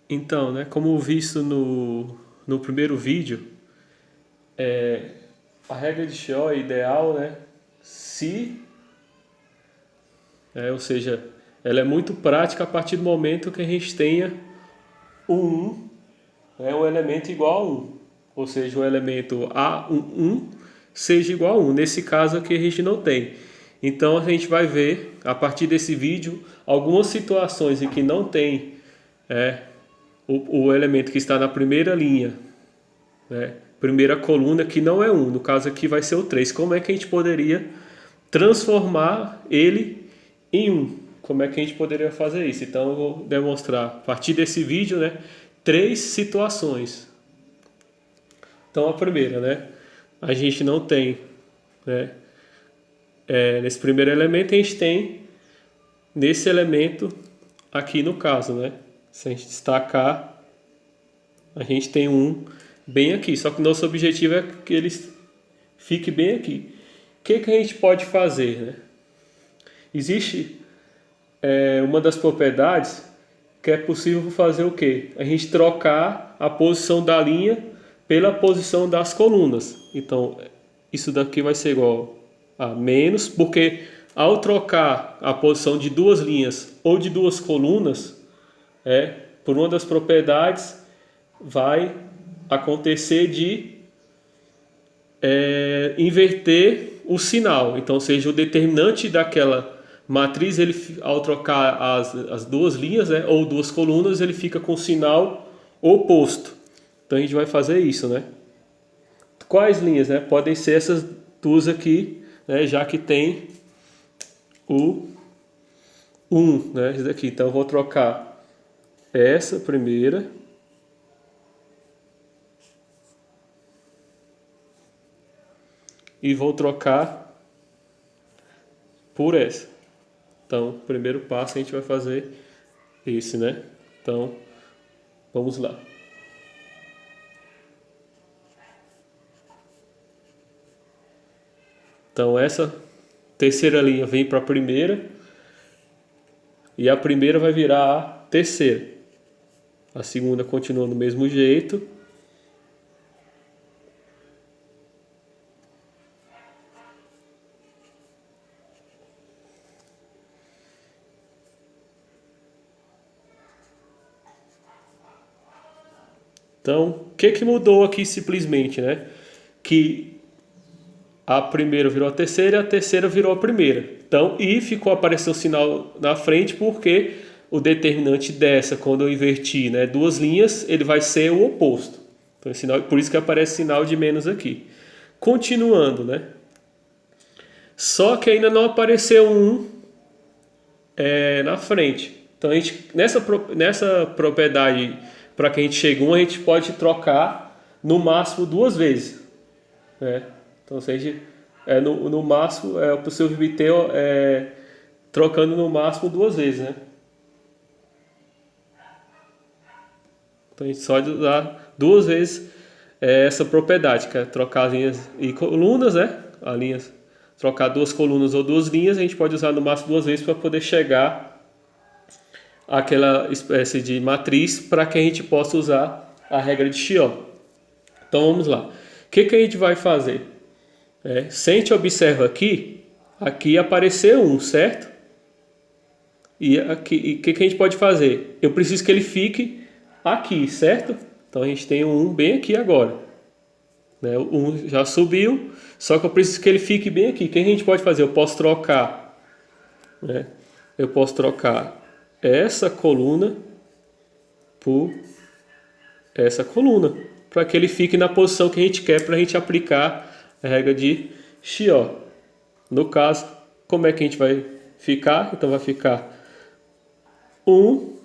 Então, né, como visto no primeiro vídeo, a regra de Shor é ideal, né, se, ou seja, ela é muito prática a partir do momento que a gente tenha o 1, né, um elemento igual a 1. Ou seja, o elemento A11 seja igual a 1. Nesse caso aqui a gente não tem. Então a gente vai ver, a partir desse vídeo, algumas situações em que não tem é, o elemento que está na primeira linha, né, primeira coluna, que não é 1. No caso aqui vai ser o 3. Como é que a gente poderia transformar ele em 1? Como é que a gente poderia fazer isso? Então eu vou demonstrar a partir desse vídeo, né, 3 situações. Então a primeira, né, a gente não tem, né, nesse primeiro elemento a gente tem nesse elemento aqui no caso, né, se a gente destacar, a gente tem um bem aqui, só que nosso objetivo é que ele fique bem aqui. O que a gente pode fazer, né? Existe uma das propriedades que é possível fazer o quê? A gente trocar a posição da linha pela posição das colunas. Então, isso daqui vai ser igual a menos, porque ao trocar a posição de duas linhas ou de duas colunas, por uma das propriedades, vai acontecer de inverter o sinal. Então, seja o determinante daquela matriz, ele, ao trocar as duas linhas, né, ou duas colunas, ele fica com o sinal oposto. Então, a gente vai fazer isso, né? Quais linhas, né? Podem ser essas duas aqui, né, já que tem o 1, né? Esse daqui. Então, eu vou trocar essa primeira e vou trocar por essa. Então, o primeiro passo a gente vai fazer esse, né? Então, vamos lá. Então, essa terceira linha vem para a primeira e a primeira vai virar a terceira. A segunda continua do mesmo jeito. Então, o que mudou aqui simplesmente, né? Que a primeira virou a terceira e a terceira virou a primeira. Então, e ficou aparecendo o sinal na frente porque o determinante dessa, quando eu invertir, né, duas linhas, ele vai ser o oposto. Então, sinal, por isso que aparece sinal de menos aqui. Continuando, né? Só que ainda não apareceu um na frente. Então, a gente, nessa propriedade, para que a gente chegue a gente pode trocar no máximo duas vezes, né? Então, se a gente, no máximo, é possível obter trocando no máximo duas vezes, né? Então, a gente só pode usar duas vezes essa propriedade, que é trocar as linhas e colunas, né? As linhas, trocar duas colunas ou duas linhas, a gente pode usar no máximo duas vezes para poder chegar àquela espécie de matriz para que a gente possa usar a regra de Chiot. Então, vamos lá. O que a gente vai fazer? Se a gente observa aqui apareceu um, certo? E aqui, o que a gente pode fazer? Eu preciso que ele fique aqui, certo? Então a gente tem um bem aqui agora, né? O 1 já subiu, só que eu preciso que ele fique bem aqui. O que a gente pode fazer? Eu posso trocar, né? Eu posso trocar essa coluna por essa coluna, para que ele fique na posição que a gente quer para a gente aplicar a regra de Chiot. No caso, como é que a gente vai ficar? Então vai ficar 1,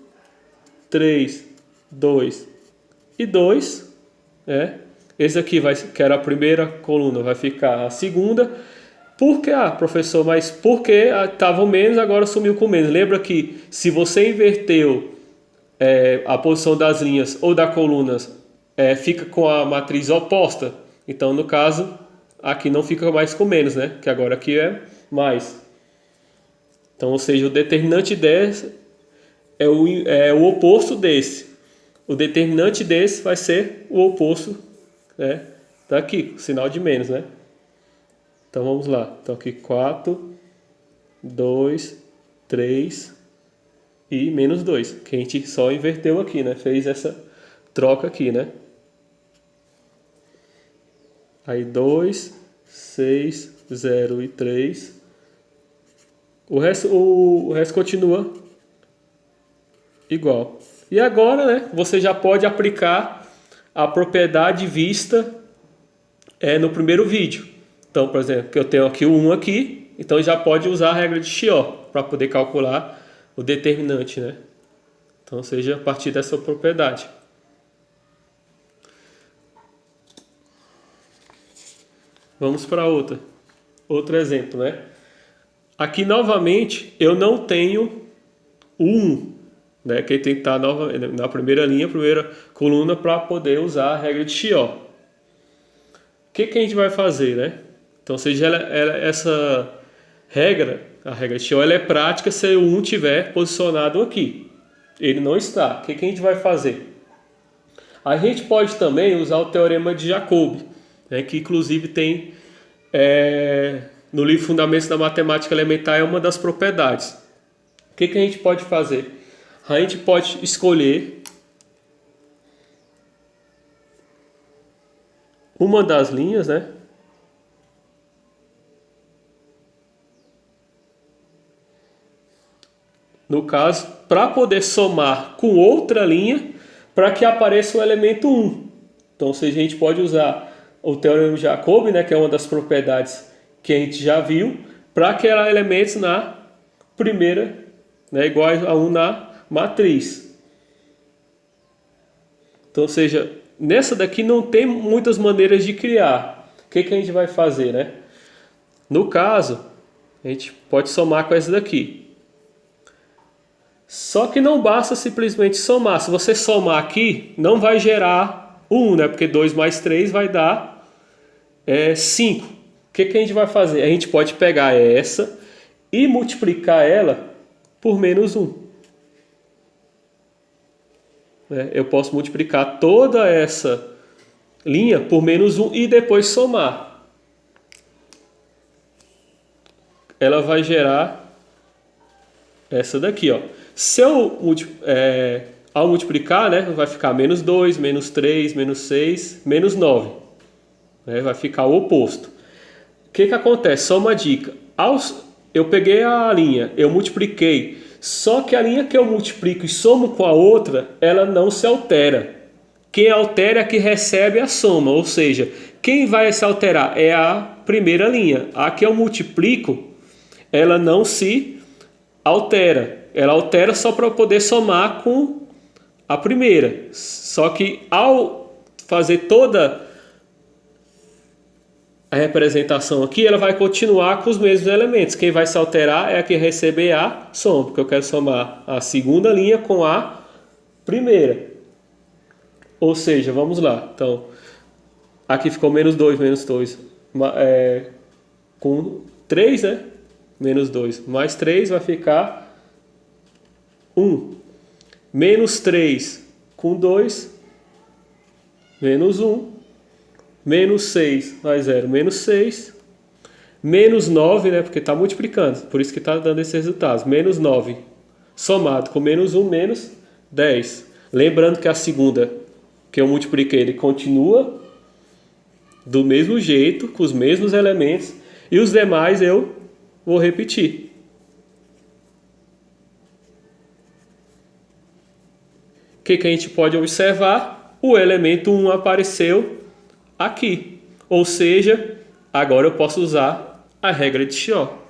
3, 2 e 2. Esse aqui que era a primeira coluna, vai ficar a segunda. Por que, professor, mas por que estava menos, agora sumiu com menos? Lembra que se você inverteu a posição das linhas ou das colunas, fica com a matriz oposta. Então, no caso, aqui não fica mais com menos, né? Que agora aqui é mais. Então, ou seja, o determinante desse é o oposto desse. o determinante desse vai ser o oposto, né, daqui, sinal de menos, né? Então vamos lá. Então aqui 4, 2, 3 e menos 2, que a gente só inverteu aqui, né? Fez essa troca aqui, né? Aí 2, 6, 0 e 3. O resto continua igual. E agora, né, você já pode aplicar a propriedade vista no primeiro vídeo. Então, por exemplo, eu tenho aqui o 1 aqui, então já pode usar a regra de Chió para poder calcular o determinante, né? Então, seja a partir dessa propriedade. Vamos para outro exemplo, né? Aqui, novamente, eu não tenho o 1, né? Que tem que estar na primeira linha, primeira coluna, para poder usar a regra de Chió. O que a gente vai fazer, né? Então, seja essa regra, a regra de Chió, ela é prática se o 1 estiver posicionado aqui. Ele não está. O que a gente vai fazer? A gente pode também usar o teorema de Jacob, né, que inclusive tem no livro Fundamentos da Matemática Elementar, é uma das propriedades. O que a gente pode fazer? A gente pode escolher uma das linhas, né? No caso, para poder somar com outra linha para que apareça o elemento 1. Então, a gente pode usar o teorema de Jacob, né, que é uma das propriedades que a gente já viu, para criar elementos na primeira, né, igual a 1 na matriz. Então, ou seja, nessa daqui não tem muitas maneiras de criar. O que a gente vai fazer, né? No caso, a gente pode somar com essa daqui. Só que não basta simplesmente somar. Se você somar aqui, não vai gerar 1, né? Porque 2 mais 3 vai dar 5. O que a gente vai fazer? A gente pode pegar essa e multiplicar ela por menos 1. Eu posso multiplicar toda essa linha por menos 1 e depois somar. Ela vai gerar essa daqui, ó. Se eu ao multiplicar, né, vai ficar menos 2, menos 3, menos 6, menos 9. Né, vai ficar o oposto. O que acontece? Só uma dica. Eu peguei a linha, eu multipliquei, só que a linha que eu multiplico e somo com a outra, ela não se altera. Quem altera é a que recebe a soma, ou seja, quem vai se alterar é a primeira linha. A que eu multiplico, ela não se altera. Ela altera só para poder somar com a primeira. Só que ao fazer toda a representação aqui, ela vai continuar com os mesmos elementos. Quem vai se alterar é a que receber a soma, porque eu quero somar a segunda linha com a primeira. Ou seja, vamos lá. Então, aqui ficou menos 2, com 3, né? Menos 2 mais 3 vai ficar 1. Menos 3 com 2, menos 1. Menos 6 mais 0, menos 6. Menos 9, né? Porque está multiplicando, por isso que está dando esses resultados. Menos 9 somado com menos 1, menos 10. Lembrando que a segunda que eu multipliquei, ele continua do mesmo jeito, com os mesmos elementos. E os demais eu vou repetir. O que a gente pode observar? O elemento 1 apareceu aqui. Ou seja, agora eu posso usar a regra de Chió.